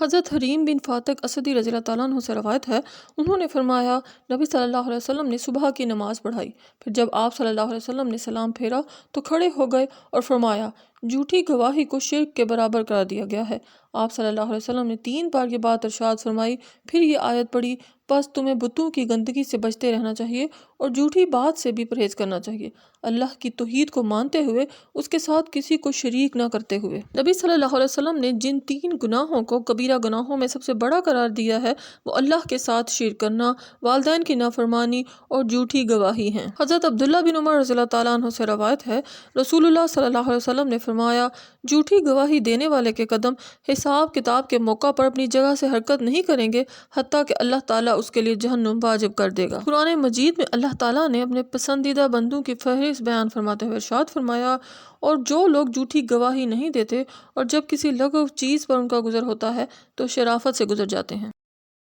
حضرت حریم بن فاتق اسدی رضی اللہ تعالیٰ عنہ سے روایت ہے، انہوں نے فرمایا نبی صلی اللہ علیہ وسلم نے صبح کی نماز پڑھائی، پھر جب آپ صلی اللہ علیہ وسلم نے سلام پھیرا تو کھڑے ہو گئے اور فرمایا جھوٹی گواہی کو شرک کے برابر قرار دیا گیا ہے۔ آپ صلی اللہ علیہ وسلم نے 3 بار یہ بات ارشاد فرمائی، پھر یہ آیت پڑھی، بس تمہیں بتوں کی گندگی سے بچتے رہنا چاہیے اور جھوٹی بات سے بھی پرہیز کرنا چاہیے، اللہ کی توحید کو مانتے ہوئے اس کے ساتھ کسی کو شریک نہ کرتے ہوئے۔ نبی صلی اللہ علیہ وسلم نے جن 3 گناہوں کو کبیرہ گناہوں میں سب سے بڑا قرار دیا ہے وہ اللہ کے ساتھ شرک کرنا، والدین کی نافرمانی اور جھوٹی گواہی ہیں۔ حضرت عبداللہ بن عمر رضی اللہ تعالیٰ عنہ سے روایت ہے، رسول اللہ صلی اللہ علیہ وسلم نے فرمایا جھوٹی گواہی دینے والے کے قدم حساب کتاب کے موقع پر اپنی جگہ سے حرکت نہیں کریں گے حتیٰ کہ اللہ تعالیٰ اس کے لیے جہنم واجب کر دے گا۔ قرآن مجید میں اللہ تعالیٰ نے اپنے پسندیدہ بندوں کی فہرست بیان فرماتے ہوئے ارشاد فرمایا، اور جو لوگ جھوٹی گواہی نہیں دیتے اور جب کسی لغو چیز پر ان کا گزر ہوتا ہے تو شرافت سے گزر جاتے ہیں۔